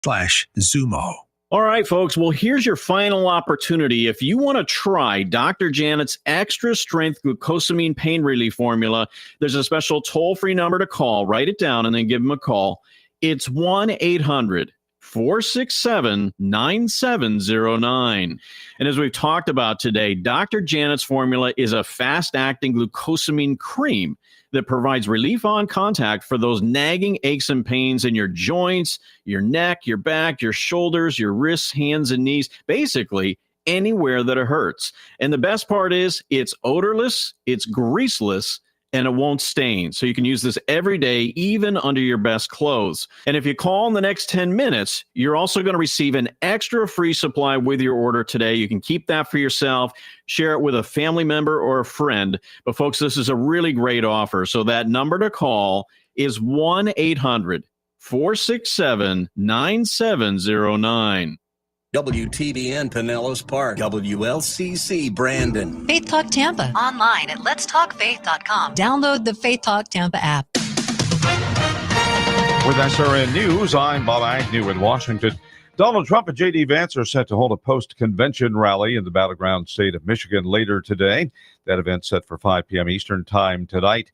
Zumo. All right, folks. Well, here's your final opportunity. If you want to try Dr. Janet's extra strength glucosamine pain relief formula, there's a special toll-free number to call. Write it down and then give them a call. It's 1-800-467-9709. And as we've talked about today, Dr. Janet's formula is a fast-acting glucosamine cream that provides relief on contact for those nagging aches and pains in your joints, your neck, your back, your shoulders, your wrists, hands, and knees, basically anywhere that it hurts. And the best part is it's odorless, it's greaseless, and it won't stain. So you can use this every day, even under your best clothes. And if you call in the next 10 minutes, you're also going to receive an extra free supply with your order today. You can keep that for yourself, share it with a family member or a friend. But folks, this is a really great offer. So that number to call is 1-800-467-9709. WTBN Pinellas Park, WLCC Brandon. Faith Talk Tampa. Online at letstalkfaith.com. Download the Faith Talk Tampa app. With SRN News, I'm Bob Agnew in Washington. Donald Trump and J.D. Vance are set to hold a post-convention rally in the battleground state of Michigan later today. That event set for 5 p.m. Eastern Time tonight.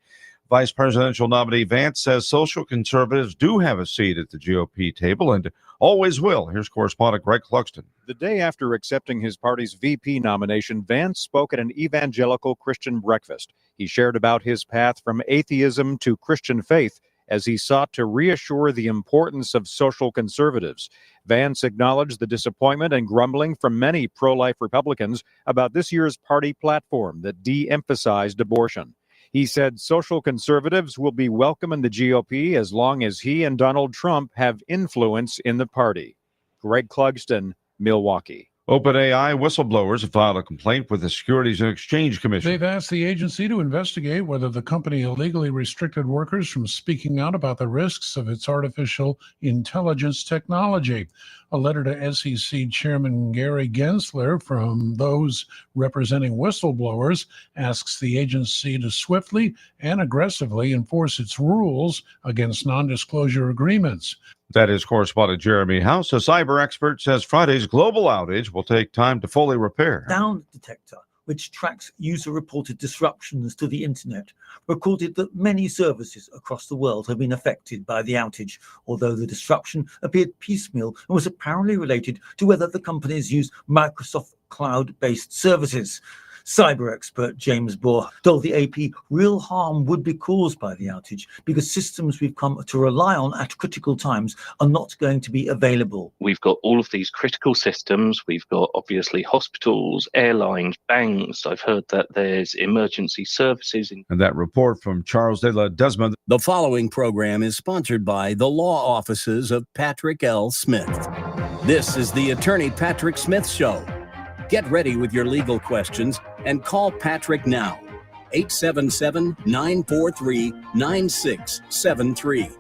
Vice presidential nominee Vance says social conservatives do have a seat at the GOP table and always will. Here's correspondent Greg Clugston. The day after accepting his party's VP nomination, Vance spoke at an evangelical Christian breakfast. He shared about his path from atheism to Christian faith as he sought to reassure the importance of social conservatives. Vance acknowledged the disappointment and grumbling from many pro-life Republicans about this year's party platform that de-emphasized abortion. He said social conservatives will be welcome in the GOP as long as he and Donald Trump have influence in the party. Greg Clugston, Milwaukee. OpenAI whistleblowers have filed a complaint with the Securities and Exchange Commission. They've asked the agency to investigate whether the company illegally restricted workers from speaking out about the risks of its artificial intelligence technology. A letter to SEC Chairman Gary Gensler from those representing whistleblowers asks the agency to swiftly and aggressively enforce its rules against non-disclosure agreements. That is correspondent Jeremy House. A cyber expert says Friday's global outage will take time to fully repair. Down Detector, which tracks user-reported disruptions to the internet, recorded that many services across the world have been affected by the outage, although the disruption appeared piecemeal and was apparently related to whether the companies use Microsoft cloud-based services. Cyber expert James Bohr told the AP real harm would be caused by the outage because systems we've come to rely on at critical times are not going to be available. We've got all of these critical systems. We've got obviously hospitals, airlines, banks. I've heard that there's emergency services. And that report from Charles de la Desmond. The following program is sponsored by the law offices of Patrick L. Smith. This is the Attorney Patrick Smith Show. Get ready with your legal questions and call Patrick now, 877-943-9673.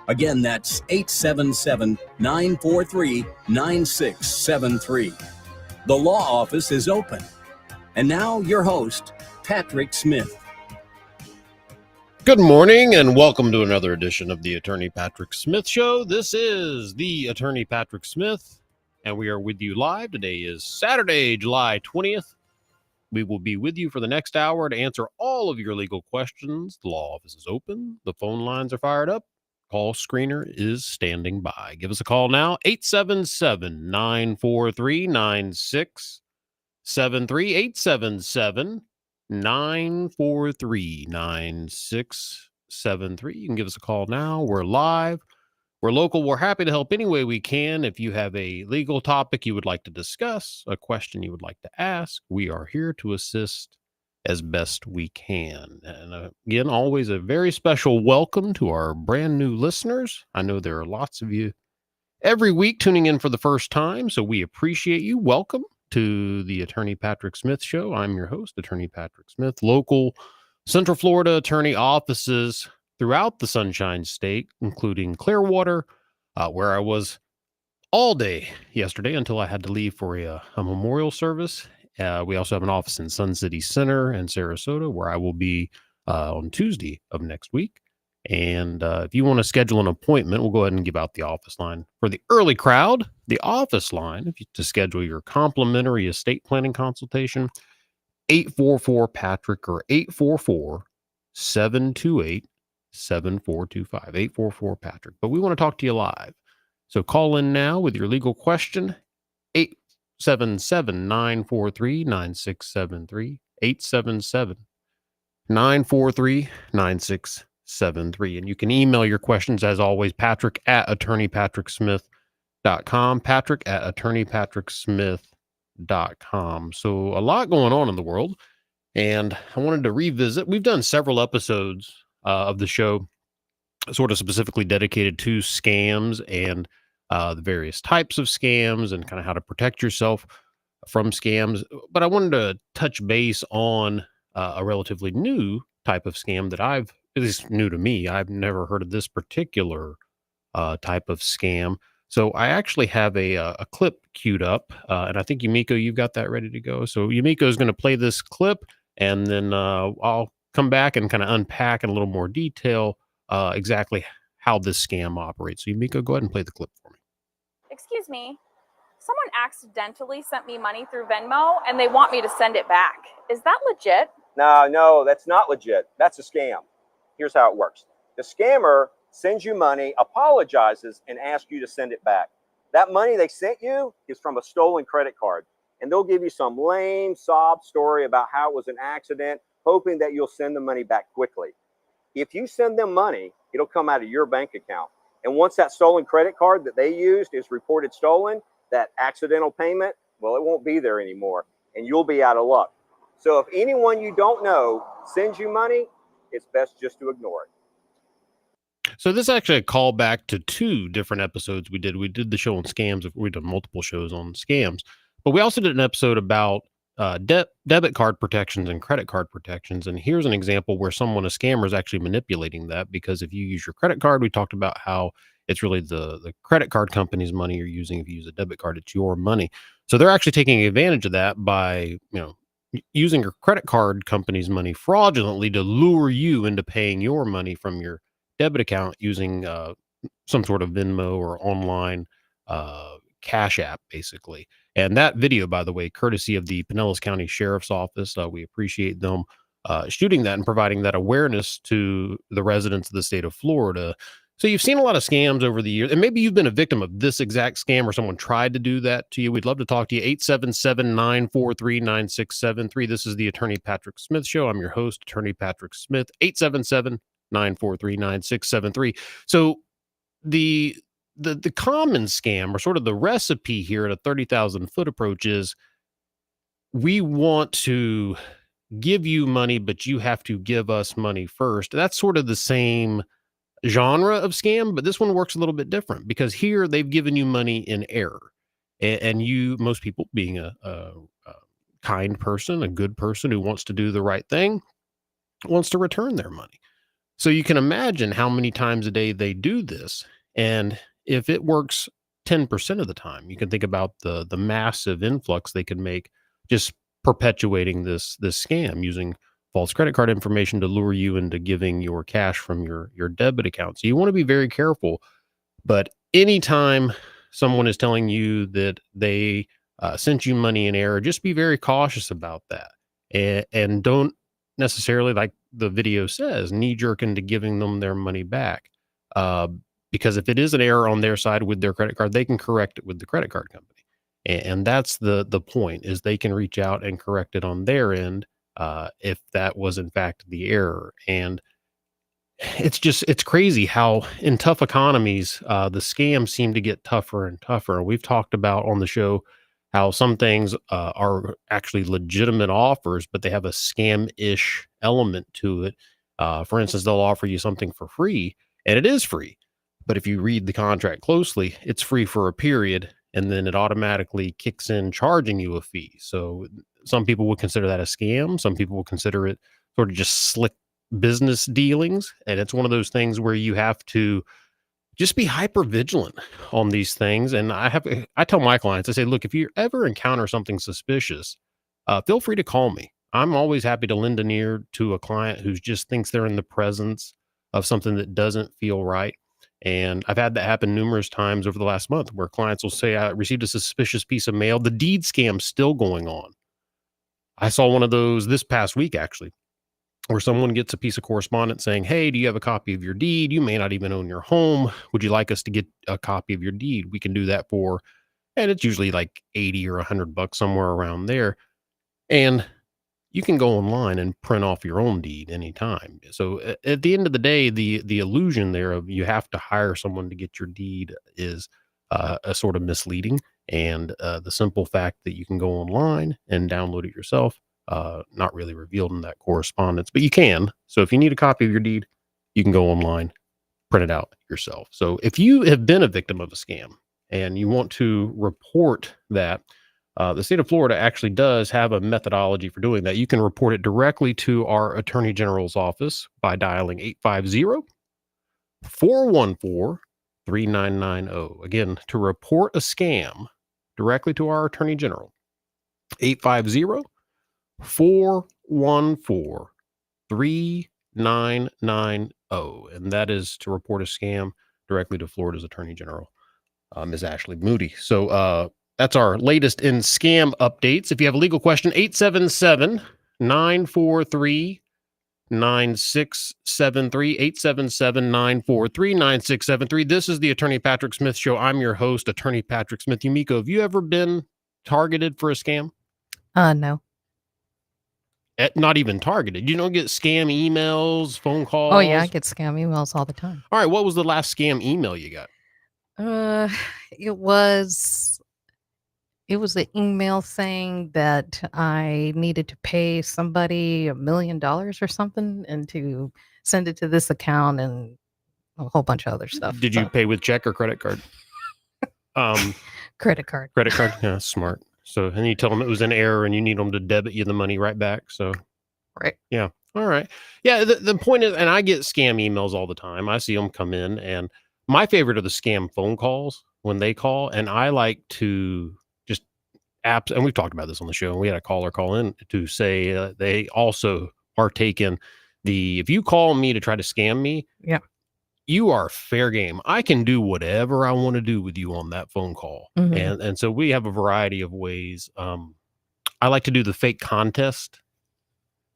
Again, that's 877-943-9673. The law office is open. And now your host, Patrick Smith. Good morning and welcome to another edition of the Attorney Patrick Smith Show. This is the Attorney Patrick Smith. And we are with you live. Today is Saturday, July 20th. We will be with you for the next hour to answer all of your legal questions. The law office is open. The phone lines are fired up. Call screener is standing by. Give us a call now, 877-943-9673, 877-943-9673. You can give us a call now. We're live. We're local. We're happy to help any way we can. If you have a legal topic you would like to discuss, a question you would like to ask, we are here to assist as best we can. And again, always a very special welcome to our brand new listeners. I know there are lots of you every week tuning in for the first time, so we appreciate you. Welcome to the Attorney Patrick Smith Show. I'm your host, Attorney Patrick Smith. Local Central Florida attorney offices throughout the Sunshine State, including Clearwater, where I was all day yesterday until I had to leave for a memorial service. We also have an office in Sun City Center and Sarasota, where I will be on Tuesday of next week. And if you want to schedule an appointment, we'll go ahead and give out the office line. For the early crowd, the office line, to schedule your complimentary estate planning consultation, 844-PATRICK or 844-728-7425, 844-PATRICK. But we want to talk to you live. So call in now with your legal question, 877-943-9673, 877-943-9673. And you can email your questions, as always, Patrick at attorneypatricksmith.com, Patrick at attorneypatricksmith.com. So a lot going on in the world. And I wanted to revisit. We've done several episodes of the show sort of specifically dedicated to scams and the various types of scams and kind of how to protect yourself from scams. But I wanted to touch base on a relatively new type of scam that at least new to me. I've never heard of this particular type of scam. So I actually have a clip queued up, and I think Yumiko, you've got that ready to go. So Yumiko is going to play this clip, and then I'll come back and kind of unpack in a little more detail exactly how this scam operates. So Yumiko, go ahead and play the clip for me. Excuse me, someone accidentally sent me money through Venmo and they want me to send it back. Is that legit? No, that's not legit. That's a scam. Here's how it works. The scammer sends you money, apologizes, and asks you to send it back. That money they sent you is from a stolen credit card. And they'll give you some lame sob story about how it was an accident, hoping that you'll send the money back quickly. If you send them money, it'll come out of your bank account. And once that stolen credit card that they used is reported stolen, that accidental payment, well, it won't be there anymore, and you'll be out of luck. So if anyone you don't know sends you money, it's best just to ignore it. So this is actually a callback to two different episodes we did. We did the show on scams. We've done multiple shows on scams, but we also did an episode about debit card protections and credit card protections. And here's an example where a scammer is actually manipulating that, because if you use your credit card, we talked about how it's really the credit card company's money you're using. If you use a debit card, it's your money. So they're actually taking advantage of that by, using your credit card company's money fraudulently to lure you into paying your money from your debit account using some sort of Venmo or online Cash App, basically. And that video, by the way, courtesy of the Pinellas County Sheriff's Office, we appreciate them shooting that and providing that awareness to the residents of the state of Florida. So you've seen a lot of scams over the years, and maybe you've been a victim of this exact scam or someone tried to do that to you. We'd love to talk to you. 877-943-9673. This is the Attorney Patrick Smith Show. I'm your host, Attorney Patrick Smith. 877-943-9673. So the common scam, or sort of the recipe here at a 30,000 foot approach, is we want to give you money, but you have to give us money first. That's sort of the same genre of scam, but this one works a little bit different, because here they've given you money in error, and you, most people, being a kind person, a good person who wants to do the right thing, wants to return their money. So you can imagine how many times a day they do this. And if it works 10% of the time, you can think about the massive influx they could make just perpetuating this scam, using false credit card information to lure you into giving your cash from your debit account. So you want to be very careful. But anytime someone is telling you that they sent you money in error, just be very cautious about that. And don't necessarily, like the video says, knee-jerk into giving them their money back. Because if it is an error on their side with their credit card, they can correct it with the credit card company. And that's the point, is they can reach out and correct it on their end if that was in fact the error. And it's crazy how in tough economies, the scams seem to get tougher and tougher. We've talked about on the show how some things are actually legitimate offers, but they have a scam-ish element to it. For instance, they'll offer you something for free, and it is free. But if you read the contract closely, it's free for a period, and then it automatically kicks in charging you a fee. So some people would consider that a scam. Some people will consider it sort of just slick business dealings. And it's one of those things where you have to just be hyper vigilant on these things. And I tell my clients, I say, look, if you ever encounter something suspicious, feel free to call me. I'm always happy to lend an ear to a client who just thinks they're in the presence of something that doesn't feel right. And I've had that happen numerous times over the last month where clients will say, I received a suspicious piece of mail. The deed scam's still going on. I saw one of those this past week, actually, where someone gets a piece of correspondence saying, hey, do you have a copy of your deed? You may not even own your home. Would you like us to get a copy of your deed? We can do that for, and it's usually like 80 or $100, somewhere around there. And you can go online and print off your own deed anytime. So at the end of the day, the illusion there of you have to hire someone to get your deed is a sort of misleading. And the simple fact that you can go online and download it yourself, not really revealed in that correspondence, but you can. So if you need a copy of your deed, you can go online, print it out yourself. So if you have been a victim of a scam and you want to report that, the state of Florida actually does have a methodology for doing that. You can report it directly to our Attorney General's office by dialing 850-414-3990. Again, to report a scam directly to our Attorney General, 850-414-3990. And that is to report a scam directly to Florida's Attorney General, Ms. Ashley Moody. So, that's our latest in scam updates. If you have a legal question, 877-943-9673, 877-943-9673. This is the Attorney Patrick Smith Show. I'm your host, Attorney Patrick Smith. Yumiko, have you ever been targeted for a scam? No. Not even targeted. You don't get scam emails, phone calls? Oh, yeah, I get scam emails all the time. All right, what was the last scam email you got? It was an email saying that I needed to pay somebody $1 million or something and to send it to this account and a whole bunch of other stuff. Did you pay with check or credit card? Credit card. Credit card? Yeah, smart. So, and you tell them it was an error and you need them to debit you the money right back. So, right. Yeah. All right. Yeah. The point is, and I get scam emails all the time. I see them come in, and my favorite are the scam phone calls when they call. And I like to just apps. And we've talked about this on the show. And we had a caller call in to say they also partake in if you call me to try to scam me. Yeah. You are fair game. I can do whatever I want to do with you on that phone call. Mhm. And so we have a variety of ways. I like to do the fake contest.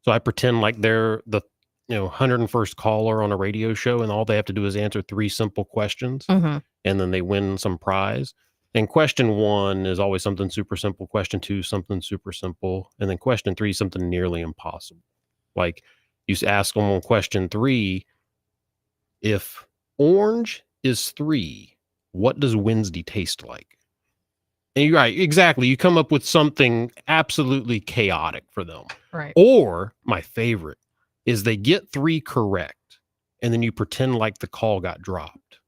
So I pretend like they're the 101st caller on a radio show, and all they have to do is answer 3 simple questions, Mhm. and then they win some prize. And question 1 is always something super simple. Question 2, something super simple. And then question 3, something nearly impossible. Like you ask them on question 3, if orange is 3, what does Wednesday taste like? And you're right, exactly. You come up with something absolutely chaotic for them. Right. Or my favorite is they get 3 correct, and then you pretend like the call got dropped.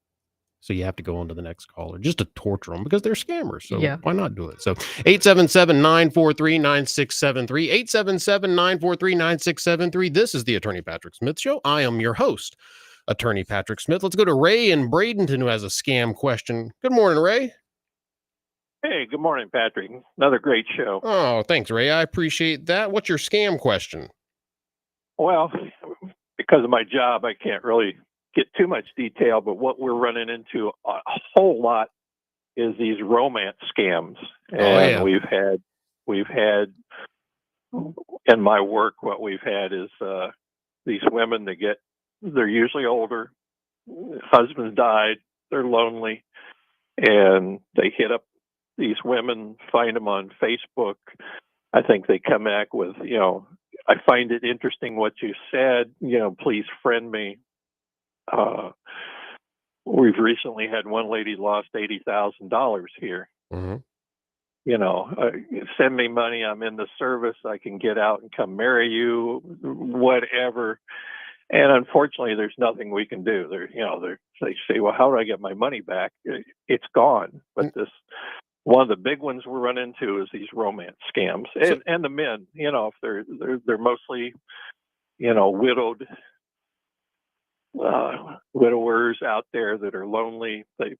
So you have to go on to the next caller just to torture them because they're scammers. So Yeah. why not do it? So 877-943-9673, 877-943-9673. This is the Attorney Patrick Smith Show. I am your host, Attorney Patrick Smith. Let's go to Ray in Bradenton, who has a scam question. Good morning, Ray. Hey, good morning, Patrick. Another great show. Oh, thanks, Ray. I appreciate that. What's your scam question? Well, because of my job, I can't really get too much detail, but what we're running into a whole lot is these romance scams. And we've had in my work, what we've had is these women that they're usually older, husbands died, they're lonely, and they hit up these women, find them on Facebook. I think they come back with, I find it interesting what you said, please friend me. We've recently had one lady lost $80,000 here. Mm-hmm. Send me money. I'm in the service. I can get out and come marry you, whatever. And unfortunately, there's nothing we can do. They say, well, how do I get my money back? It's gone. But one of the big ones we're running into is these romance scams, and the men. If they're mostly, widowed widowers out there that are lonely. They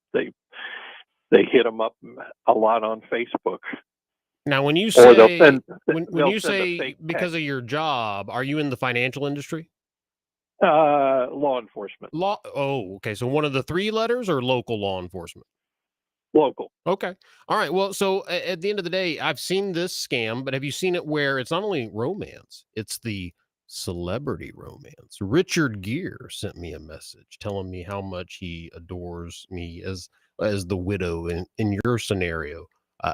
hit them up a lot on Facebook. Now, when you Or say they'll send- when they'll you send a say fake because of your job, are you in the financial industry? Law enforcement. Law. Oh, okay. So one of the three letters or local law enforcement? Local. Okay. All right. Well, so at the end of the day, I've seen this scam, but have you seen it where it's not only romance, it's the celebrity romance? Richard Gere sent me a message telling me how much he adores me as the widow in your scenario,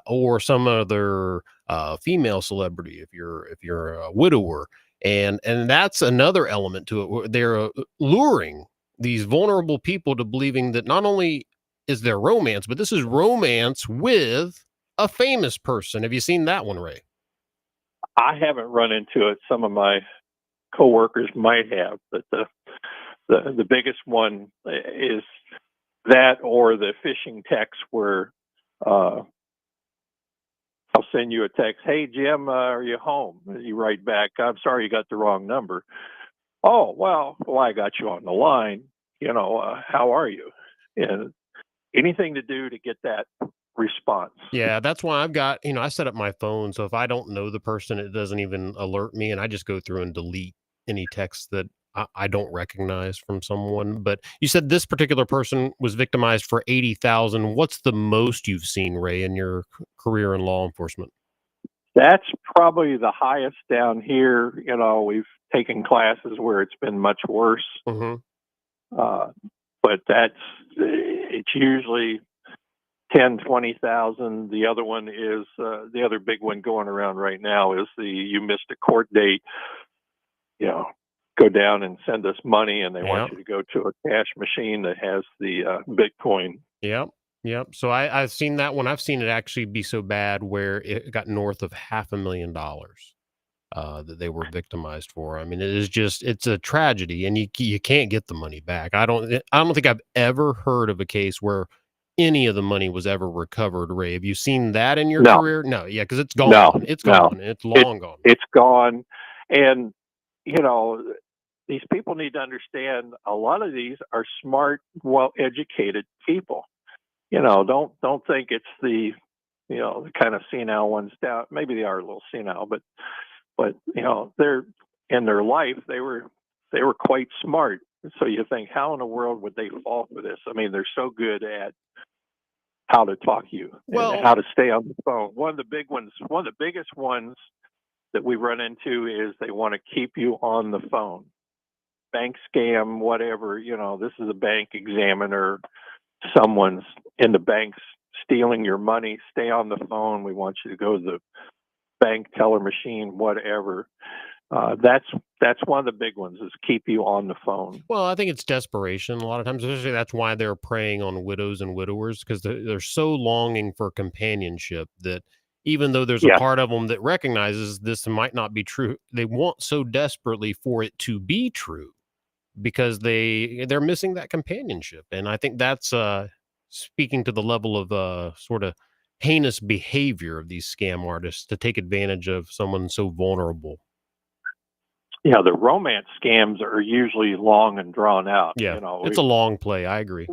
or some other female celebrity if you're a widower, and that's another element to it. Where they're luring these vulnerable people to believing that not only is there romance, but this is romance with a famous person. Have you seen that one, Ray? I haven't run into it. Some of my coworkers might have, but the biggest one is that, or the phishing text where I'll send you a text, "Hey Jim, are you home?" And you write back, "I'm sorry, you got the wrong number." "Oh, well, I got you on the line. How are you?" And anything to do to get that response. Yeah, that's why I've got, I set up my phone. So if I don't know the person, it doesn't even alert me. And I just go through and delete any text that I don't recognize from someone. But you said this particular person was victimized for 80,000. What's the most you've seen, Ray, in your career in law enforcement? That's probably the highest down here. We've taken classes where it's been much worse. But it's usually 10, 20,000. The other one is the other big one going around right now is you missed a court date. Go down and send us money, and they want you to go to a cash machine that has the Bitcoin. Yep. So I've seen that one. I've seen it actually be so bad where it got north of $500,000 that they were victimized for. I mean, it's a tragedy, and you can't get the money back. I don't think I've ever heard of a case where any of the money was ever recovered. Ray, have you seen that in your career? No. Yeah, because it's gone. No, it's gone. It's long gone. It's gone. And these people need to understand a lot of these are smart, well-educated people. Don't think it's the kind of senile ones down. Maybe they are a little senile, but they're in their life they were quite smart. So you think, how in the world would they fall for this? I mean, they're so good at how to talk to you and how to stay on the phone. One of the biggest ones that we run into is they want to keep you on the phone. Bank scam, whatever, this is a bank examiner, someone's in the banks stealing your money, stay on the phone. We want you to go to the bank teller machine, whatever. That's one of the big ones, is keep you on the phone. Well, I think it's desperation a lot of times. Especially that's why they're preying on widows and widowers, because they're so longing for companionship that even though there's a part of them that recognizes this might not be true, they want so desperately for it to be true because they're missing that companionship. And I think that's speaking to the level of sort of heinous behavior of these scam artists to take advantage of someone so vulnerable. Yeah, the romance scams are usually long and drawn out. Yeah, it's a long play. I agree.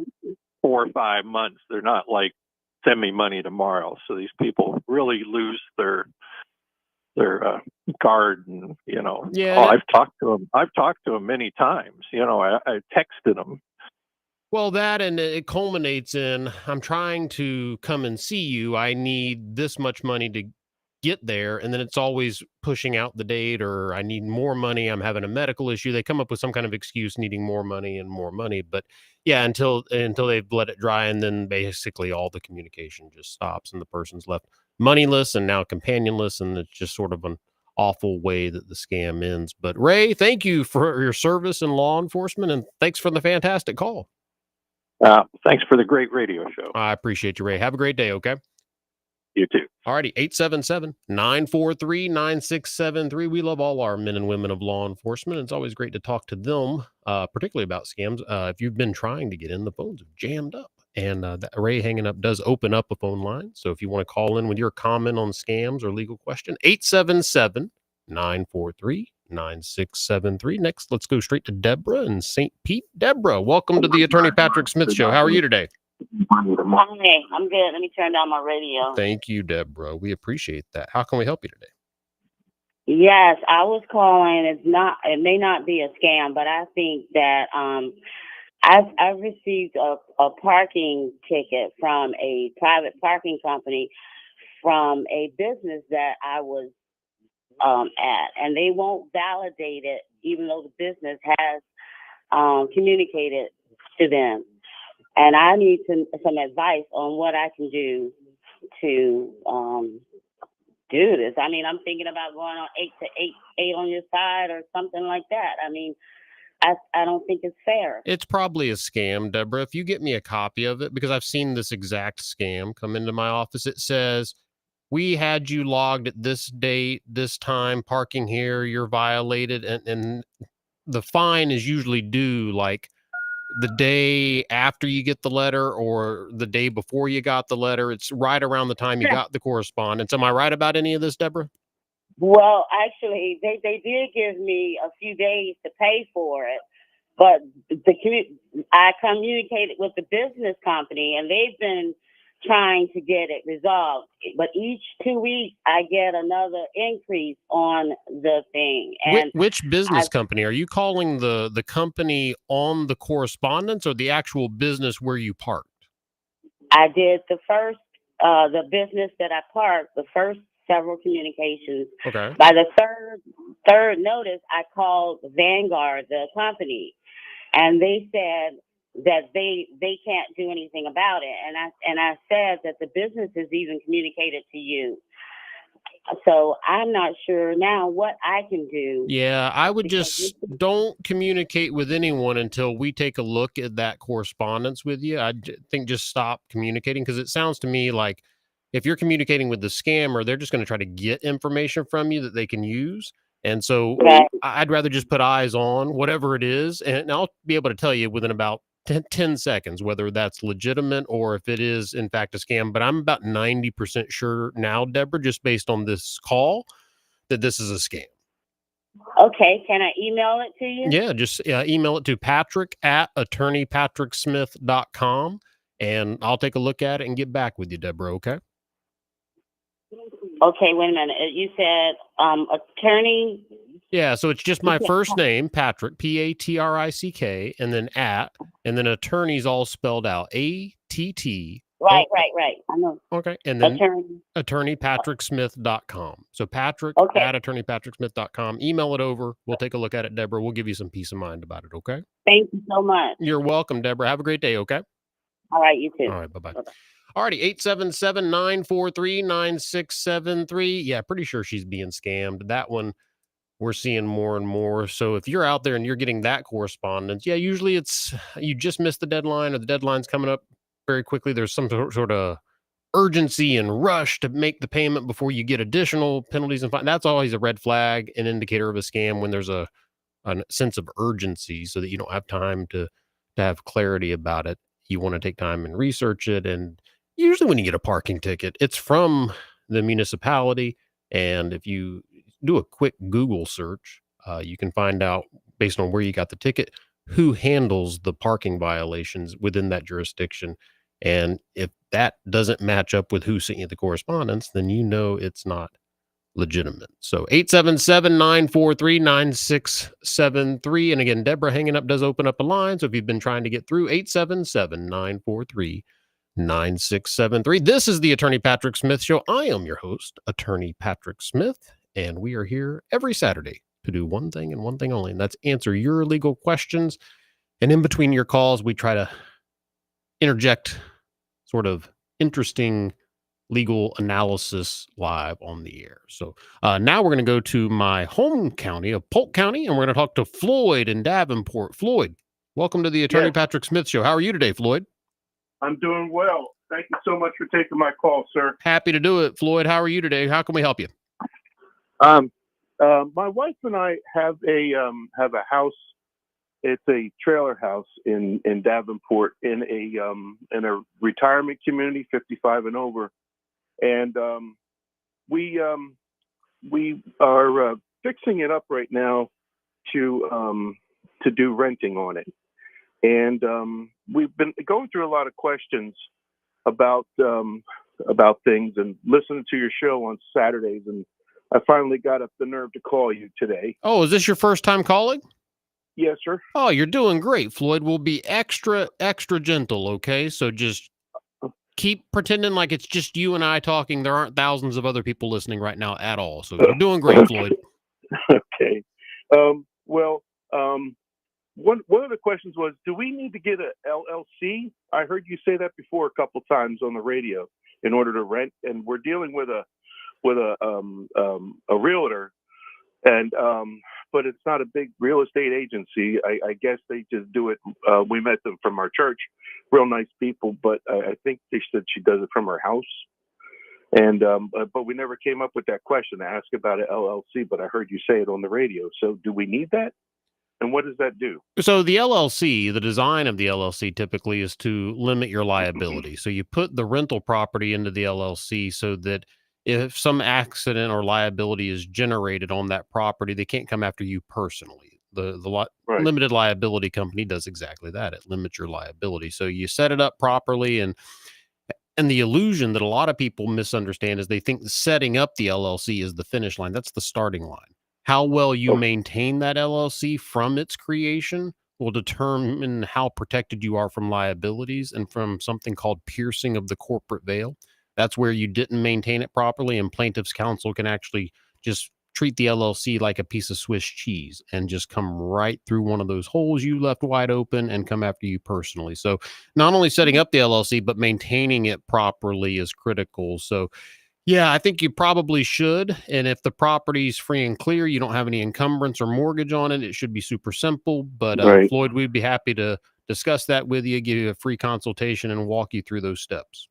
4 or 5 months. They're not like, send me money tomorrow. So these people really lose their guard, and I've talked to them many times. I texted them. Well, that, and it culminates in, I'm trying to come and see you. I need this much money to get there. And then it's always pushing out the date, or I need more money. I'm having a medical issue. They come up with some kind of excuse needing more money and more money. But yeah, until they've let it dry. And then basically all the communication just stops and the person's left moneyless and now companionless. And it's just sort of an awful way that the scam ends. But Ray, thank you for your service in law enforcement, and thanks for the fantastic call. Thanks for the great radio show. I appreciate you, Ray. Have a great day. Okay. You too. All righty. 877-943-9673. We love all our men and women of law enforcement. It's always great to talk to them, particularly about scams. If you've been trying to get in, the phones have jammed up, and that Ray hanging up does open up a phone line. So if you want to call in with your comment on scams or legal question, 877-943-9673. Next, let's go straight to Deborah in St. Pete. Deborah, welcome to the Attorney Patrick Smith Show. How are you today? Hi, I'm good. Let me turn down my radio. Thank you, Deborah. We appreciate that. How can we help you today? Yes, I was calling. It may not be a scam, but I think that I've received a parking ticket from a private parking company from a business that I was at, and they won't validate it, even though the business has communicated to them. And I need some advice on what I can do to do this. I mean, I'm thinking about going on 8 on your side or something like that. I mean, I don't think it's fair. It's probably a scam, Deborah. If you get me a copy of it, because I've seen this exact scam come into my office, it says, we had you logged at this date, this time, parking here, you're violated. And the fine is usually due like the day after you get the letter or the day before you got the letter. It's right around the time you got the correspondence. Am I right about any of this, Deborah? Well, actually, they did give me a few days to pay for it, but I communicated with the business company, and they've been trying to get it resolved. But each 2 weeks, I get another increase on the thing. And Which business company? Are you calling the company on the correspondence or the actual business where you parked? I did the business that I parked, the first several communications. Okay. By the third notice, I called Vanguard, the company, and they said that they can't do anything about it. And I said that the business has even communicated to you. So I'm not sure now what I can do. Yeah, I would just don't communicate with anyone until we take a look at that correspondence with you. I think just stop communicating, because it sounds to me like if you're communicating with the scammer, they're just going to try to get information from you that they can use. And so I'd rather just put eyes on whatever it is, and I'll be able to tell you within about 10 seconds whether that's legitimate or if it is in fact a scam. But I'm about 90% sure now, Deborah, just based on this call, that this is a scam. Okay, can I email it to you? Yeah, just email it to patrick@attorneypatricksmith.com, and I'll take a look at it and get back with you, Deborah, okay? Okay, wait a minute. You said attorney. Yeah, so it's just my first name, Patrick, Patrick, and then and then attorney's all spelled out, ATT. Right. I know. Okay, and then attorneypatricksmith.com. So Patrick at attorneypatricksmith.com. Email it over. We'll take a look at it, Deborah. We'll give you some peace of mind about it, okay? Thank you so much. You're welcome, Deborah. Have a great day, okay? All right, you too. All right, bye-bye. Alrighty, 877-943-9673. Yeah, pretty sure she's being scammed. That one we're seeing more and more. So if you're out there and you're getting that correspondence, yeah, usually it's you just missed the deadline or the deadline's coming up very quickly. There's some sort of urgency and rush to make the payment before you get additional penalties and fines. That's always a red flag, an indicator of a scam, when there's a sense of urgency so that you don't have time to have clarity about it. You want to take time and research it. And usually when you get a parking ticket, it's from the municipality. And if you do a quick Google search, you can find out, based on where you got the ticket, who handles the parking violations within that jurisdiction. And if that doesn't match up with who sent you the correspondence, then you know it's not legitimate. So 877-943-9673. And again, Deborah hanging up does open up a line. So if you've been trying to get through, 877-943-9673. This is the Attorney Patrick Smith Show. I am your host, Attorney Patrick Smith, and we are here every Saturday to do one thing and one thing only, and that's answer your legal questions. And in between your calls, we try to interject sort of interesting legal analysis live on the air. So now we're going to go to my home county of Polk County, and we're going to talk to Floyd in Davenport. Floyd, welcome to the Attorney Patrick Smith Show. How are you today, Floyd? I'm doing well. Thank you so much for taking my call, sir. Happy to do it. Floyd, how are you today? How can we help you? My wife and I have a house. It's a trailer house in Davenport in a retirement community, 55 and over, and we are fixing it up right now to do renting on it, and we've been going through a lot of questions about things and listening to your show on Saturdays and I finally got up the nerve to call you today. Oh, is this your first time calling? Yes, sir. Oh, you're doing great, Floyd. We'll be extra gentle, okay? So just keep pretending like it's just you and I talking. There aren't thousands of other people listening right now at all. So you're doing great, Floyd. Okay. One of the questions was, do we need to get a LLC? I heard you say that before a couple times on the radio in order to rent, and we're dealing with a realtor, and but it's not a big real estate agency. I guess they just do it. We met them from our church, real nice people, but I think they said she does it from her house. And but we never came up with that question to ask about an LLC, but I heard you say it on the radio. So do we need that? And what does that do? So the LLC, the design of the LLC typically is to limit your liability. So you put the rental property into the LLC so that if some accident or liability is generated on that property, they can't come after you personally. The limited liability company does exactly that. It limits your liability. So you set it up properly, and the illusion that a lot of people misunderstand is they think setting up the LLC is the finish line. That's the starting line. How well you maintain that LLC from its creation will determine how protected you are from liabilities and from something called piercing of the corporate veil. That's where you didn't maintain it properly, and plaintiff's counsel can actually just treat the LLC like a piece of Swiss cheese and just come right through one of those holes you left wide open and come after you personally. So not only setting up the LLC, but maintaining it properly is critical. So yeah, I think you probably should. And if the property's free and clear, you don't have any encumbrance or mortgage on it, it should be super simple. But Floyd, we'd be happy to discuss that with you, give you a free consultation, and walk you through those steps.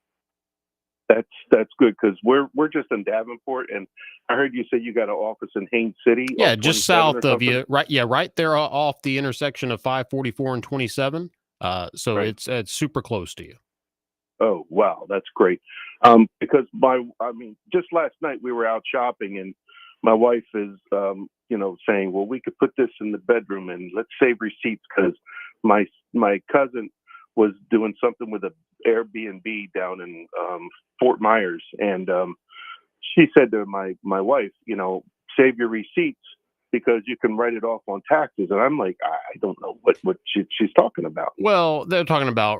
That's good, because we're just in Davenport, and I heard you say you got an office in Haines City. Yeah, just south of you, right? Yeah, right there off the intersection of 544 and 27. So it's super close to you. Oh, wow, that's great. Because just last night we were out shopping, and my wife is, saying, well, we could put this in the bedroom and let's save receipts, because my cousin was doing something with an Airbnb down in Fort Myers, and she said to my wife, save your receipts because you can write it off on taxes. And I'm like, I don't know what she's talking about. Well, they're talking about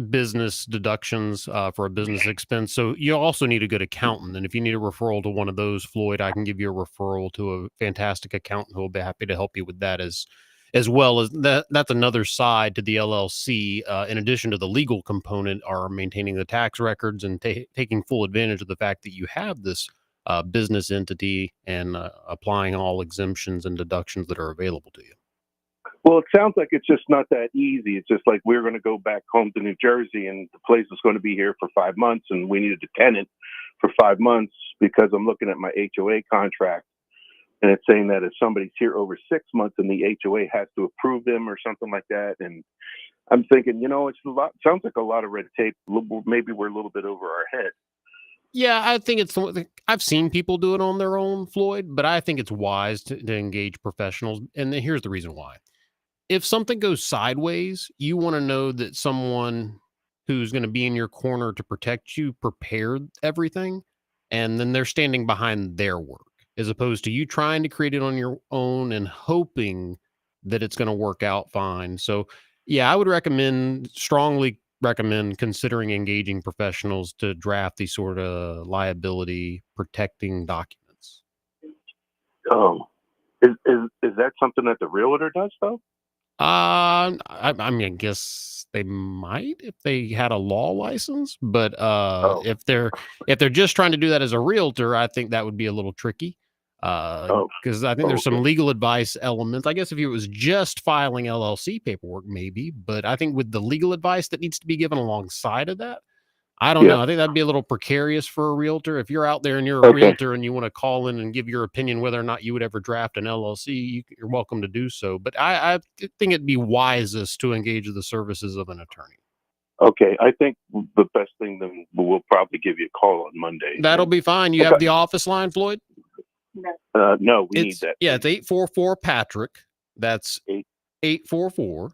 business deductions for a business expense. So you also need a good accountant. And if you need a referral to one of those, Floyd, I can give you a referral to a fantastic accountant who will be happy to help you with that as well as that. That's another side to the LLC. In addition to the legal component, are maintaining the tax records and taking full advantage of the fact that you have this business entity and applying all exemptions and deductions that are available to you. Well, it sounds like it's just not that easy. It's just like we're going to go back home to New Jersey, and the place is going to be here for 5 months, and we needed a tenant for 5 months because I'm looking at my HOA contract, and it's saying that if somebody's here over 6 months, and the HOA has to approve them or something like that. And I'm thinking, it's sounds like a lot of red tape. Maybe we're a little bit over our head. Yeah, I think I've seen people do it on their own, Floyd, but I think it's wise to engage professionals. And then here's the reason why. If something goes sideways, you want to know that someone who's going to be in your corner to protect you prepared everything, and then they're standing behind their work, as opposed to you trying to create it on your own and hoping that it's going to work out fine. So yeah, I would strongly recommend considering engaging professionals to draft these sort of liability protecting documents. Is that something that the realtor does though? I guess they might if they had a law license, but if they're just trying to do that as a realtor, I think that would be a little tricky. Because I think there's some legal advice elements. I guess if it was just filing LLC paperwork, maybe, but I think with the legal advice that needs to be given alongside of that, I don't know. I think that'd be a little precarious for a realtor. If you're out there and you're a realtor and you want to call in and give your opinion whether or not you would ever draft an LLC, you're welcome to do so. But I think it'd be wisest to engage the services of an attorney. Okay, I think the best thing, then we'll probably give you a call on Monday. That'll be fine. You have the office line, Floyd? No, we need that. Yeah, it's 844-PATRICK. That's 844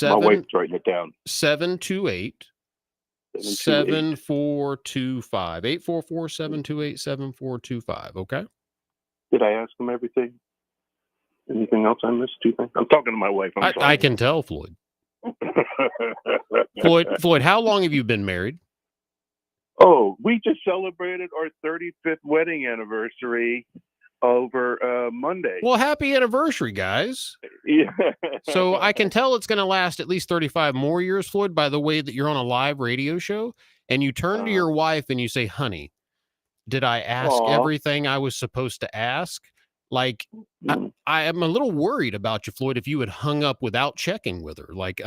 My wife's writing it down. 728 7425. 844-728-7425. Okay. Did I ask him everything? Anything else I missed? Do you think? I'm talking to my wife. I'm sorry. I can tell, Floyd. Floyd, how long have you been married? Oh, we just celebrated our 35th wedding anniversary over Monday. Well, happy anniversary, guys. Yeah. So I can tell it's going to last at least 35 more years, Floyd, by the way that you're on a live radio show and you turn to your wife and you say, honey, did I ask everything I was supposed to ask? Like, I am a little worried about you, Floyd, if you had hung up without checking with her. Like,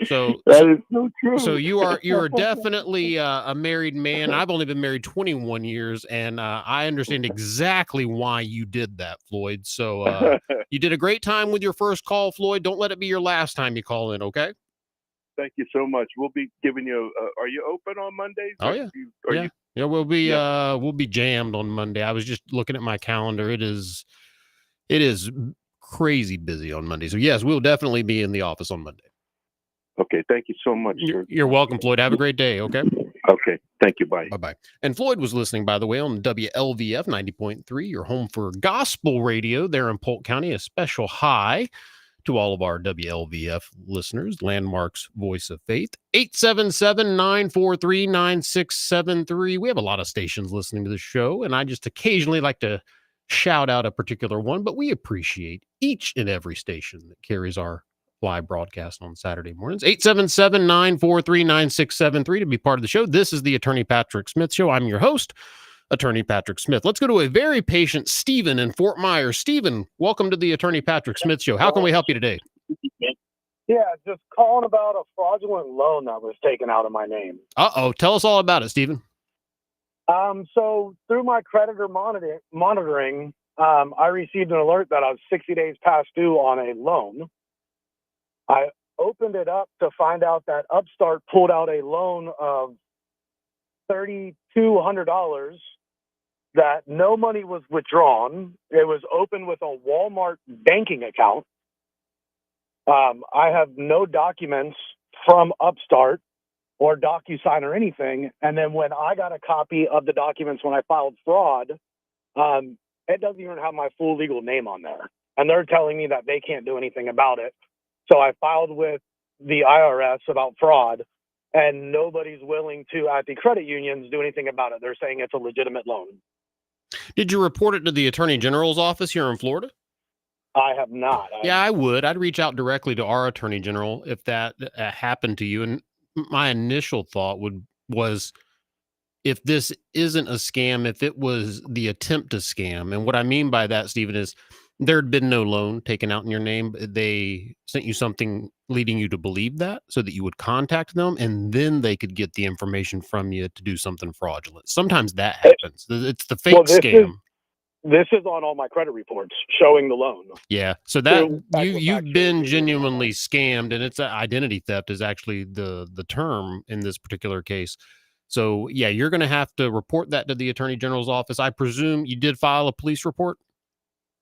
so that is so true. So you are definitely a married man. I've only been married 21 years, and I understand exactly why you did that, Floyd. So you did a great time with your first call, Floyd. Don't let it be your last time you call in, okay? Thank you so much. We'll be giving you. Are you open on Mondays? Oh yeah, yeah. We'll be jammed on Monday. I was just looking at my calendar. It is crazy busy on Monday. So yes, we'll definitely be in the office on Monday. Okay, thank you so much. You're welcome, Floyd. Have a great day. Okay. Okay, thank you. Bye. Bye. And Floyd was listening, by the way, on WLVF 90.3, your home for gospel radio there in Polk County. A special hi to all of our WLVF listeners, Landmark's Voice of Faith. 877-943-9673. We have a lot of stations listening to the show, and I just occasionally like to shout out a particular one, but we appreciate each and every station that carries our live broadcast on Saturday mornings. 877-943-9673 to be part of the show. This is the Attorney Patrick Smith Show. I'm your host, Attorney Patrick Smith. Let's go to a very patient Stephen in Fort Myers. Stephen, welcome to the Attorney Patrick Smith Show. How can we help you today? Yeah, just calling about a fraudulent loan that was taken out of my name. Uh-oh. Tell us all about it, Stephen. So through my creditor monitoring, I received an alert that I was 60 days past due on a loan. I opened it up to find out that Upstart pulled out a loan of $3,200 that no money was withdrawn. It was open with a Walmart banking account. I have no documents from Upstart or DocuSign or anything. And then when I got a copy of the documents when I filed fraud, it doesn't even have my full legal name on there. And they're telling me that they can't do anything about it. So I filed with the IRS about fraud, and nobody's willing to, at the credit unions, do anything about it. They're saying it's a legitimate loan. Did you report it to the Attorney General's office here in Florida? I have not. Yeah, I would. I'd reach out directly to our Attorney General if that happened to you. And my initial thought was if this isn't a scam, if it was the attempt to scam. And what I mean by that, Stephen, is there had been no loan taken out in your name. They sent you something leading you to believe that so that you would contact them, and then they could get the information from you to do something fraudulent. Sometimes that happens. It's the fake scam. This is on all my credit reports showing the loan. Yeah. So that you've been genuinely scammed, and it's identity theft is actually the term in this particular case. So yeah, you're going to have to report that to the Attorney General's office. I presume you did file a police report?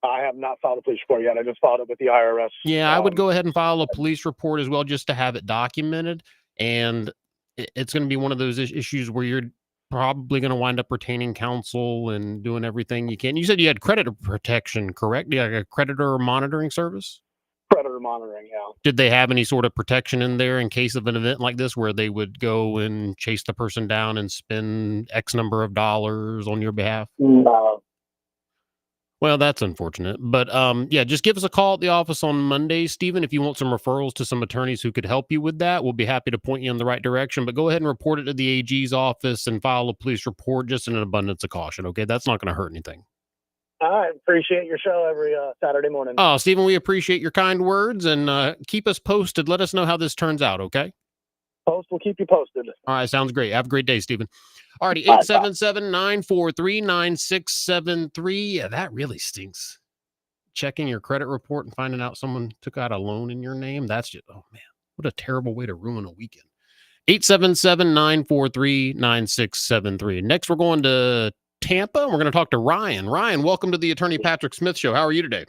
I have not filed a police report yet. I just filed it with the IRS. Yeah, I would go ahead and file a police report as well, just to have it documented. And it's going to be one of those issues where you're probably going to wind up retaining counsel and doing everything you can. You said you had creditor protection, correct? Yeah, a creditor monitoring service? Predator monitoring, yeah. Did they have any sort of protection in there in case of an event like this where they would go and chase the person down and spend X number of dollars on your behalf? No. Well, that's unfortunate. But yeah, just give us a call at the office on Monday, Stephen, if you want some referrals to some attorneys who could help you with that. We'll be happy to point you in the right direction. But go ahead and report it to the AG's office and file a police report just in an abundance of caution, okay? That's not going to hurt anything. I appreciate your show every Saturday morning. Oh, Stephen, we appreciate your kind words, and keep us posted. Let us know how this turns out, okay? We'll keep you posted. All right, sounds great. Have a great day, Stephen. All righty, 877-943-9673. Yeah, that really stinks. Checking your credit report and finding out someone took out a loan in your name. That's just, oh man, what a terrible way to ruin a weekend. 877-943-9673. Next, we're going to Tampa. We're going to talk to Ryan. Ryan, welcome to the Attorney Patrick Smith Show. How are you today?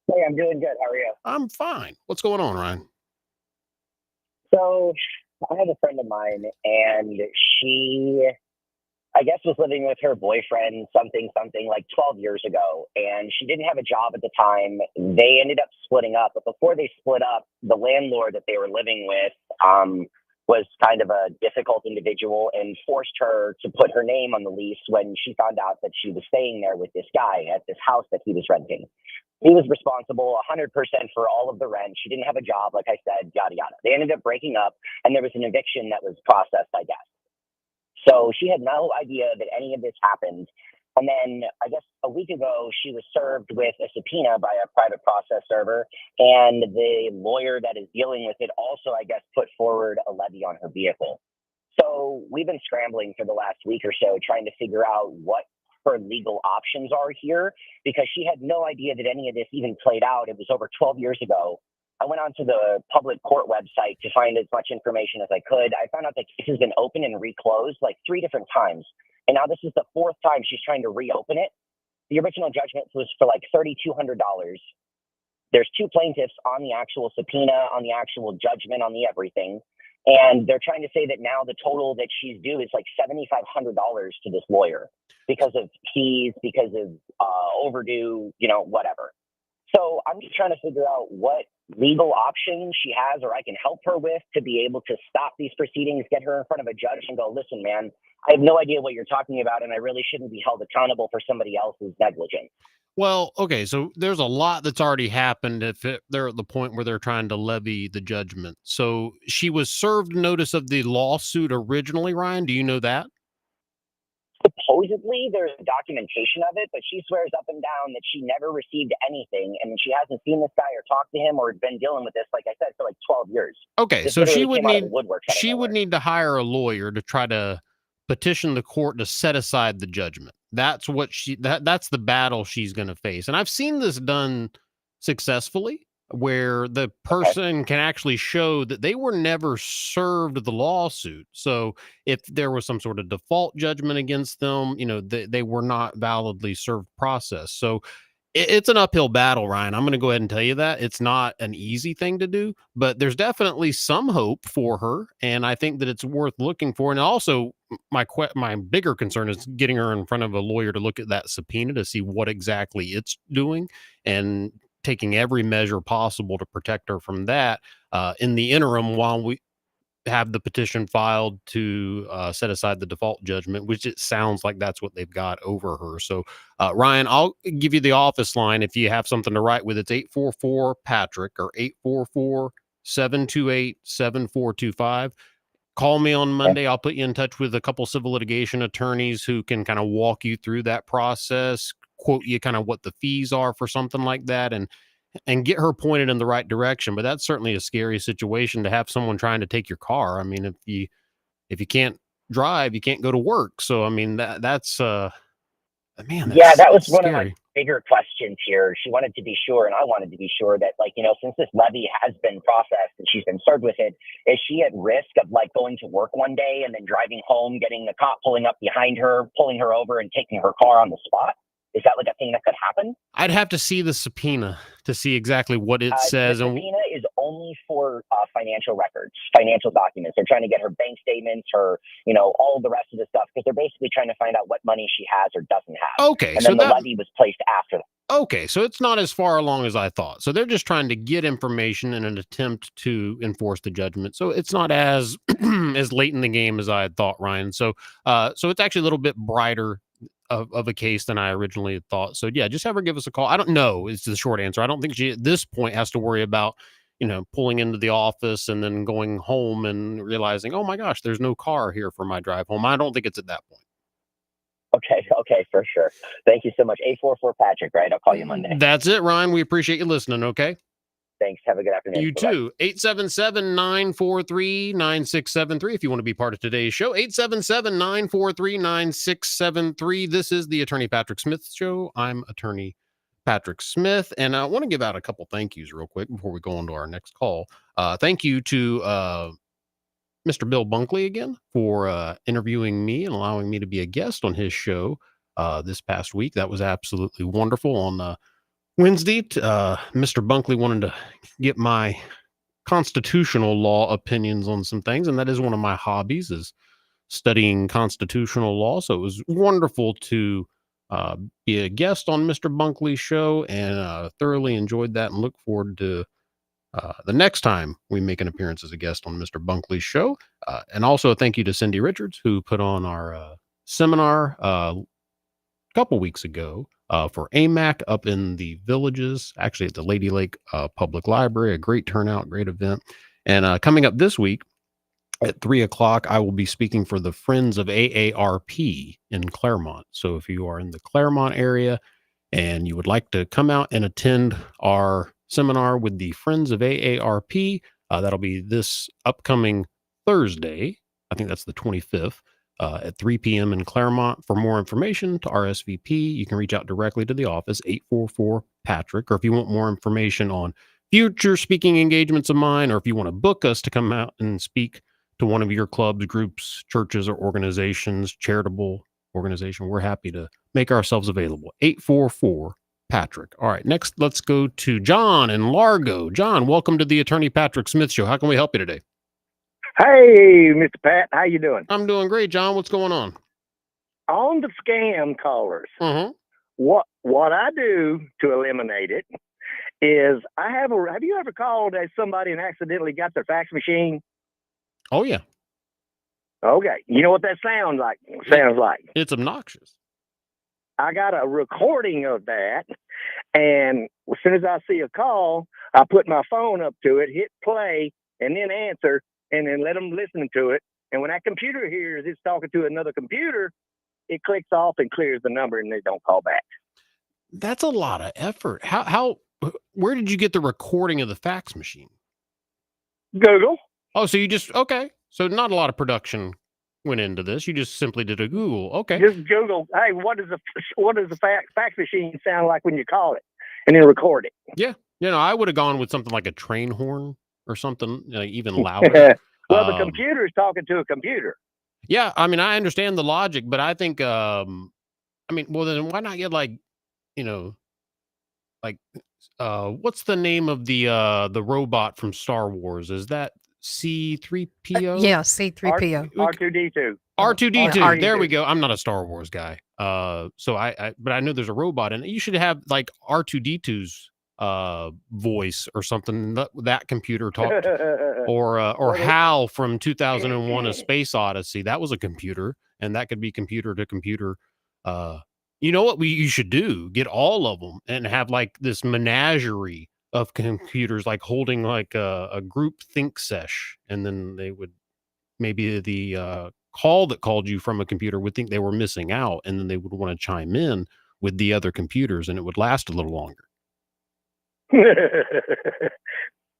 Hey, I'm doing good. How are you? I'm fine. What's going on, Ryan? So I have a friend of mine, and she I guess, was living with her boyfriend something like 12 years ago, and she didn't have a job at the time. They ended up splitting up, but before they split up, the landlord that they were living with was kind of a difficult individual and forced her to put her name on the lease when she found out that she was staying there with this guy at this house that he was renting. He was responsible 100% for all of the rent. She didn't have a job, like I said, yada, yada. They ended up breaking up, and there was an eviction that was processed, I guess. So she had no idea that any of this happened. And then I guess a week ago, she was served with a subpoena by a private process server. And the lawyer that is dealing with it also, I guess, put forward a levy on her vehicle. So we've been scrambling for the last week or so trying to figure out what her legal options are here, because she had no idea that any of this even played out. It was over 12 years ago. I went onto the public court website to find as much information as I could. I found out the case has been open and reclosed like 3 different times. And now this is the 4th time she's trying to reopen it. The original judgment was for like $3,200. There's 2 plaintiffs on the actual subpoena, on the actual judgment, on the everything. And they're trying to say that now the total that she's due is like $7,500 to this lawyer because of fees, because of overdue, whatever. So I'm just trying to figure out what legal options she has or I can help her with to be able to stop these proceedings, get her in front of a judge and go, listen, man, I have no idea what you're talking about, and I really shouldn't be held accountable for somebody else's negligence. Well, okay, so there's a lot that's already happened if they're at the point where they're trying to levy the judgment. So she was served notice of the lawsuit originally, Ryan. Do you know that? Supposedly there's documentation of it, but she swears up and down that she never received anything, and she hasn't seen this guy or talked to him or been dealing with this, like I said, for like 12 years. Okay, This so she literally would came out of need the woodwork out of she would nowhere. need to hire a lawyer to try to petition the court to set aside the judgment. That's what that's the battle she's going to face. And I've seen this done successfully where the person can actually show that they were never served the lawsuit. So if there was some sort of default judgment against them, they were not validly served process. So it's an uphill battle, Ryan. I'm going to go ahead and tell you that it's not an easy thing to do, but there's definitely some hope for her. And I think that it's worth looking for. And also my bigger concern is getting her in front of a lawyer to look at that subpoena to see what exactly it's doing and taking every measure possible to protect her from that. In the interim, while we have the petition filed to set aside the default judgment, which it sounds like that's what they've got over her. So, Ryan, I'll give you the office line if you have something to write with. It's 844-PATRICK or 844-728-7425. Call me on Monday. I'll put you in touch with a couple civil litigation attorneys who can kind of walk you through that process, quote you kind of what the fees are for something like that, and get her pointed in the right direction. But that's certainly a scary situation to have someone trying to take your car. I mean, if you can't drive, you can't go to work. So, I mean, that's man. Yeah, that was one scary. of my bigger questions here. She wanted to be sure, and I wanted to be sure that, since this levy has been processed and she's been served with it, is she at risk of going to work one day and then driving home, getting the cop pulling up behind her, pulling her over and taking her car on the spot? Is that a thing that could happen? I'd have to see the subpoena to see exactly what it says. The subpoena is only for financial records, financial documents. They're trying to get her bank statements, her, all the rest of the stuff, because they're basically trying to find out what money she has or doesn't have. Okay, and so then the levy was placed after that. Okay, so it's not as far along as I thought. So they're just trying to get information in an attempt to enforce the judgment. So it's not as as late in the game as I had thought, Ryan. So so it's actually a little bit brighter of a case than I originally had thought. So yeah, just have her give us a call. I don't know is the short answer. I don't think she at this point has to worry about, pulling into the office and then going home and realizing, oh my gosh, there's no car here for my drive home. I don't think it's at that point. Okay, for sure. Thank you so much. 844-PATRICK, right? I'll call you Monday. That's it, Ryan. We appreciate you listening, okay? Thanks. Have a good afternoon. You Bye-bye. too. 877-943-9673 if you want to be part of today's show. 877-943-9673. This is the Attorney Patrick Smith Show. I'm Attorney Patrick Smith, and I want to give out a couple thank yous real quick before we go on to our next call. Thank you to Mr. Bill Bunkley again for interviewing me and allowing me to be a guest on his show this past week. That was absolutely wonderful. On Wednesday, Mr. Bunkley wanted to get my constitutional law opinions on some things, and that is one of my hobbies is studying constitutional law. So it was wonderful to be a guest on Mr. Bunkley's show, and thoroughly enjoyed that, and look forward to the next time we make an appearance as a guest on Mr. Bunkley's show. And also thank you to Cindy Richards, who put on our seminar a couple weeks ago for AMAC up in the Villages, actually at the Lady Lake Public Library. A great turnout, great event. And coming up this week at 3:00, I will be speaking for the Friends of AARP in Claremont. So if you are in the Claremont area and you would like to come out and attend our seminar with the Friends of AARP, that'll be this upcoming Thursday. I think that's the 25th. At 3 p.m. in Claremont. For more information to RSVP, you can reach out directly to the office, 844-PATRICK, or if you want more information on future speaking engagements of mine, or if you want to book us to come out and speak to one of your clubs, groups, churches, or organizations, charitable organization, we're happy to make ourselves available. 844-PATRICK. All right, next, let's go to John in Largo. John, welcome to the Attorney Patrick Smith Show. How can we help you today? Hey, Mr. Pat, how you doing? I'm doing great, John. What's going on? On the scam callers, Mm-hmm. what I do to eliminate it is have you ever called as somebody and accidentally got their fax machine? Oh, yeah. Okay. You know what that sounds like? It's obnoxious. I got a recording of that, and as soon as I see a call, I put my phone up to it, hit play, and then answer, and then let them listen to it. And when that computer hears it's talking to another computer, it clicks off and clears the number, and they don't call back. That's a lot of effort. Where did you get the recording of the fax machine? Google. Oh, so you just, okay. So not a lot of production went into this. You just simply did a Google. Okay. Just Google, hey, what does the fax machine sound like when you call it? And then record it. Yeah. I would have gone with something like a train horn or something even louder. Well, the computer is talking to a computer. Yeah, I mean, I understand the logic, but I think, well, then why not get what's the name of the robot from Star Wars? Is that C-3PO? Yeah, C-3PO. R2-D2. R2-D2. There we go. I'm not a Star Wars guy. But I know there's a robot, and you should have like R2-D2's voice or something that computer talked, or HAL from 2001: A Space Odyssey. That was a computer, and that could be computer to computer. You know what you should do? Get all of them and have like this menagerie of computers, like holding like a group think sesh, and then they would maybe the call that called you from a computer would think they were missing out, and then they would want to chime in with the other computers, and it would last a little longer.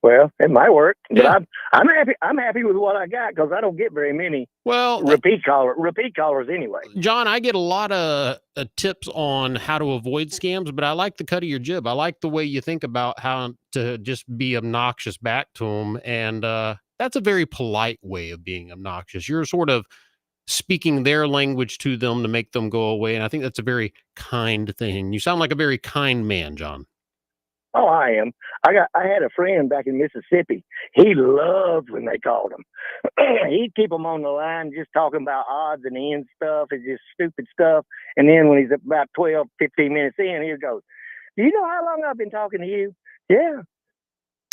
Well, it might work, but I'm happy. I'm happy with what I got because I don't get very many. Repeat callers anyway. John, I get a lot of tips on how to avoid scams, but I like the cut of your jib. I like the way you think about how to just be obnoxious back to them, and that's a very polite way of being obnoxious. You're sort of speaking their language to them to make them go away, and I think that's a very kind thing. You sound like a very kind man, John. Oh, I am. I had a friend back in Mississippi. He loved when they called him. He'd keep them on the line just talking about odds and ends stuff and just stupid stuff. And then when he's about 12, 15 minutes in, he goes, "Do you know how long I've been talking to you?" "Yeah."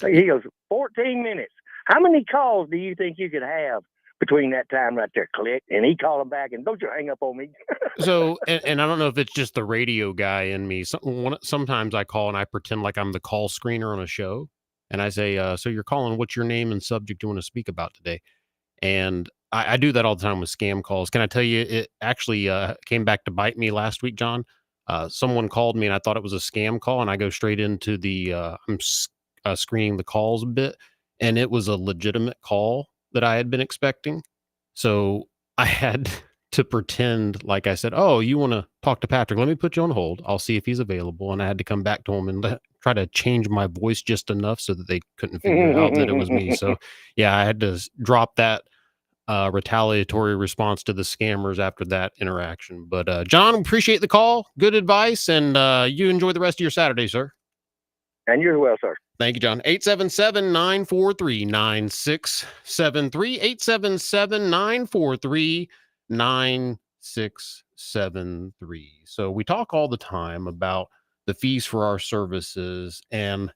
He goes, 14 minutes. "How many calls do you think you could have between that time right there?" Click. And he called him back, and don't you hang up on me. So, and I don't know if it's just the radio guy in me. Sometimes I call and I pretend like I'm the call screener on a show. And I say, so you're calling, what's your name and subject you want to speak about today? And I do that all the time with scam calls. Can I tell you, it actually came back to bite me last week, John. Someone called me and I thought it was a scam call. And I go straight into I'm screening the calls a bit. And it was a legitimate call that I had been expecting. So I had to pretend like I said, "Oh, you want to talk to Patrick? Let me put you on hold. I'll see if he's available." And I had to come back to him and try to change my voice just enough so that they couldn't figure out that it was me. So yeah, I had to drop that retaliatory response to the scammers after that interaction. But John, appreciate the call. Good advice. And you enjoy the rest of your Saturday, sir. And you're well, sir. Thank you, John. 877-943-9673. 9673. So we talk all the time about the fees for our services, and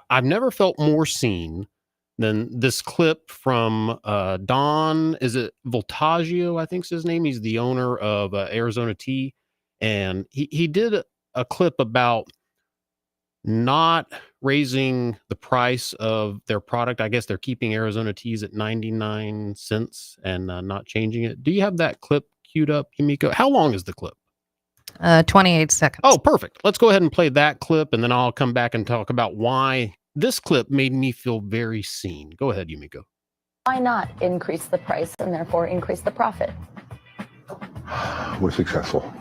I've never felt more seen than this clip from Don, is it Voltaggio, I think's his name. He's the owner of Arizona Tea, and he did a clip about not raising the price of their product. I guess they're keeping Arizona Teas at 99 cents and not changing it. Do you have that clip queued up, Yumiko? How long is the clip? 28 seconds. Oh, perfect. Let's go ahead and play that clip, and then I'll come back and talk about why this clip made me feel very seen. Go ahead, Yumiko. Why not increase the price and therefore increase the profit? We're successful.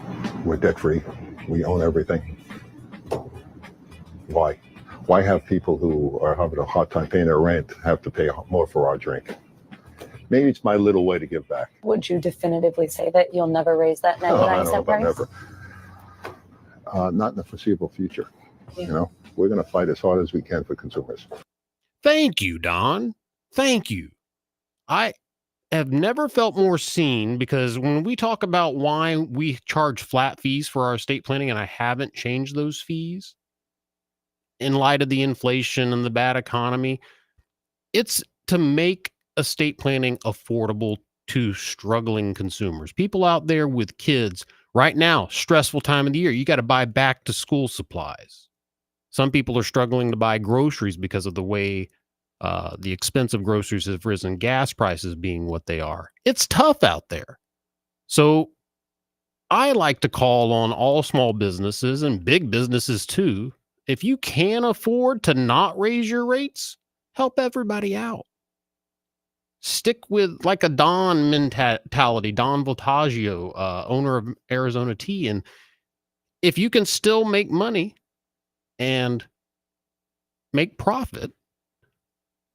We're debt-free. We own everything. Why? Why have people who are having a hard time paying their rent have to pay more for our drink? Maybe it's my little way to give back. Would you definitively say that you'll never raise that 99-cent price? Never. Not in the foreseeable future. You know, we're going to fight as hard as we can for consumers. Thank you, Don. Thank you. I have never felt more seen, because when we talk about why we charge flat fees for our estate planning, and I haven't changed those fees in light of the inflation and the bad economy, it's to make estate planning affordable to struggling consumers. People out there with kids right now, stressful time of the year. You got to buy back to school supplies. Some people are struggling to buy groceries because of the way the expense of groceries have risen, gas prices being what they are. It's tough out there. So I like to call on all small businesses and big businesses too. If you can afford to not raise your rates, help everybody out. Stick with like a Don mentality, Don Voltaggio, owner of Arizona Tea. And if you can still make money and make profit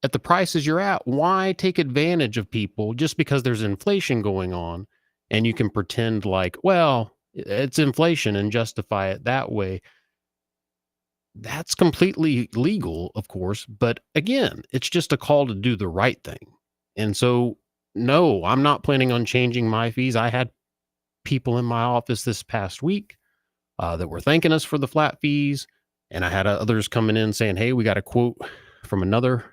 at the prices you're at, why take advantage of people just because there's inflation going on and you can pretend like, well, it's inflation and justify it that way? That's completely legal, of course. But again, it's just a call to do the right thing. And so, no, I'm not planning on changing my fees. I had people in my office this past week that were thanking us for the flat fees. And I had others coming in saying, hey, we got a quote from another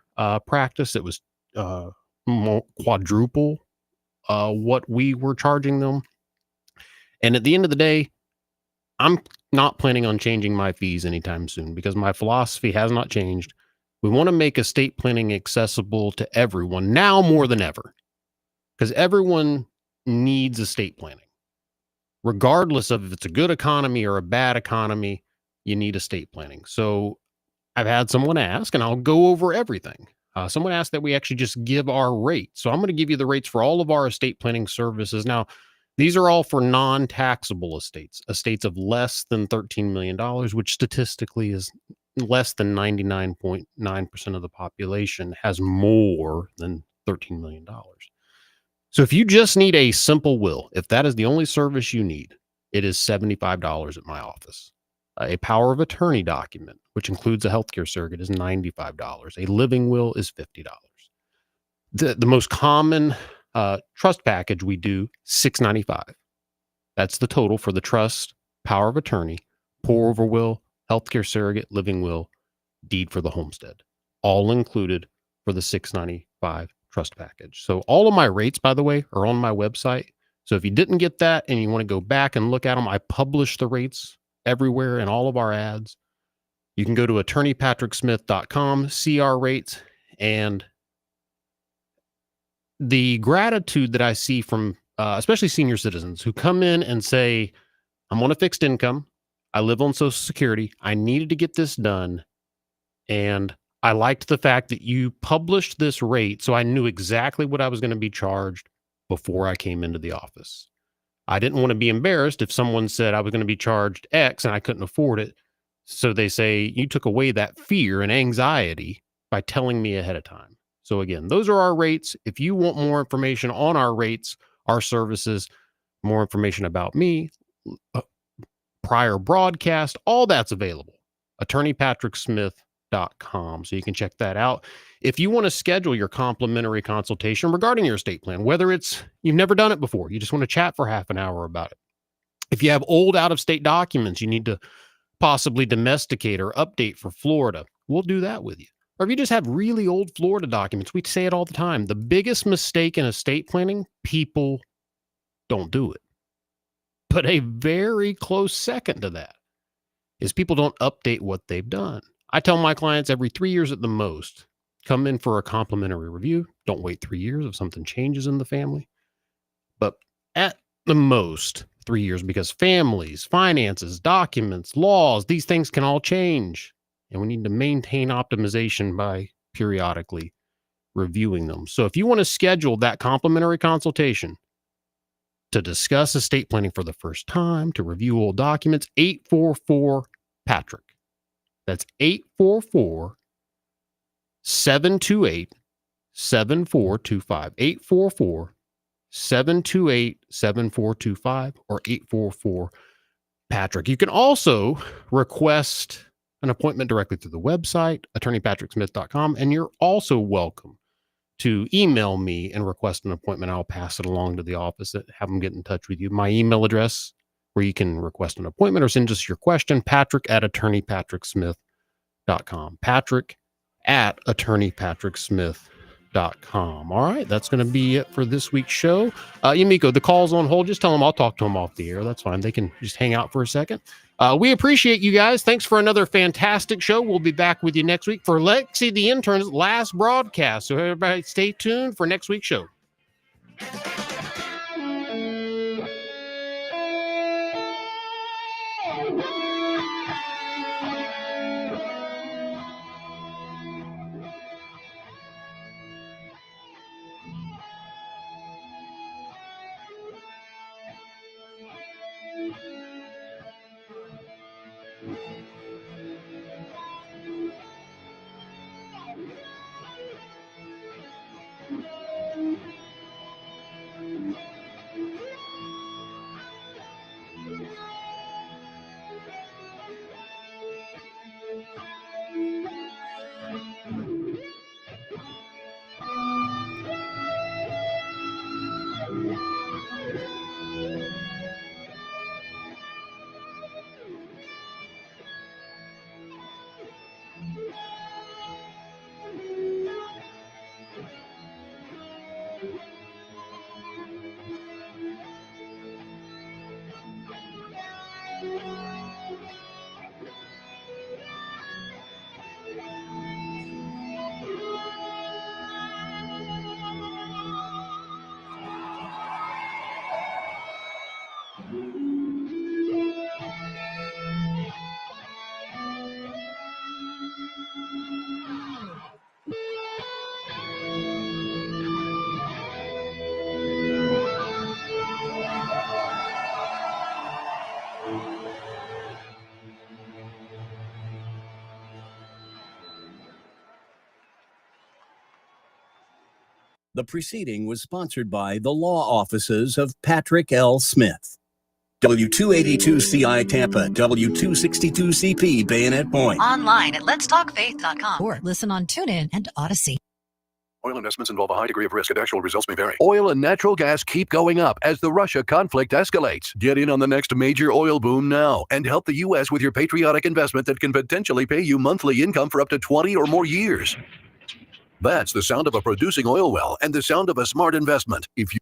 practice that was quadruple what we were charging them. And at the end of the day, I'm not planning on changing my fees anytime soon, because my philosophy has not changed. We want to make estate planning accessible to everyone now more than ever, because everyone needs estate planning. Regardless of if it's a good economy or a bad economy, you need estate planning. So I've had someone ask, and I'll go over everything. Someone asked that we actually just give our rate. So I'm going to give you the rates for all of our estate planning services. Now, these are all for non-taxable estates of less than $13 million, which statistically is less than 99.9% of the population has more than $13 million. So if you just need a simple will, if that is the only service you need, it is $75 at my office. A power of attorney document, which includes a healthcare surrogate, is $95. A living will is $50. The most common trust package we do, $695. That's the total for the trust, power of attorney, pour over will, healthcare surrogate, living will, deed for the homestead, all included for the $695 trust package. So all of my rates, by the way, are on my website. So if you didn't get that and you want to go back and look at them, I publish the rates everywhere in all of our ads. You can go to attorneypatricksmith.com, see our rates, and the gratitude that I see from especially senior citizens who come in and say, I'm on a fixed income, I live on Social Security, I needed to get this done, and I liked the fact that you published this rate so I knew exactly what I was going to be charged before I came into the office. I didn't want to be embarrassed if someone said I was going to be charged X and I couldn't afford it. So they say, you took away that fear and anxiety by telling me ahead of time. So again, those are our rates. If you want more information on our rates, our services, more information about me, prior broadcast, all that's available. AttorneyPatrickSmith attorneysmith.com. So you can check that out. If you want to schedule your complimentary consultation regarding your estate plan, whether it's you've never done it before, you just want to chat for half an hour about it. If you have old out-of-state documents you need to possibly domesticate or update for Florida, we'll do that with you. Or if you just have really old Florida documents, we say it all the time. The biggest mistake in estate planning, people don't do it. But a very close second to that is people don't update what they've done. I tell my clients every 3 years at the most, come in for a complimentary review. Don't wait 3 years if something changes in the family. But at the most 3 years, because families, finances, documents, laws, these things can all change. And we need to maintain optimization by periodically reviewing them. So if you want to schedule that complimentary consultation to discuss estate planning for the first time, to review old documents, 844-PATRICK. That's 844-728-7425. 844-728-7425 or 844-PATRICK. You can also request an appointment directly through the website, attorneypatricksmith.com, and you're also welcome to email me and request an appointment. I'll pass it along to the office and have them get in touch with you. My email address where you can request an appointment or send us your question, patrick@attorneypatricksmith.com. patrick@attorneypatricksmith.com. All right, that's going to be it for this week's show. Yumiko, the call's on hold. Just tell them I'll talk to them off the air. That's fine. They can just hang out for a second. We appreciate you guys. Thanks for another fantastic show. We'll be back with you next week for Lexi the intern's last broadcast. So everybody stay tuned for next week's show. The proceeding was sponsored by the law offices of Patrick L. Smith. W282CI Tampa, W262CP Bayonet Point. Online at letstalkfaith.com or listen on TuneIn and Odyssey. Oil investments involve a high degree of risk and actual results may vary. Oil and natural gas keep going up as the Russia conflict escalates. Get in on the next major oil boom now and help the U.S. with your patriotic investment that can potentially pay you monthly income for up to 20 or more years. That's the sound of a producing oil well and the sound of a smart investment. If you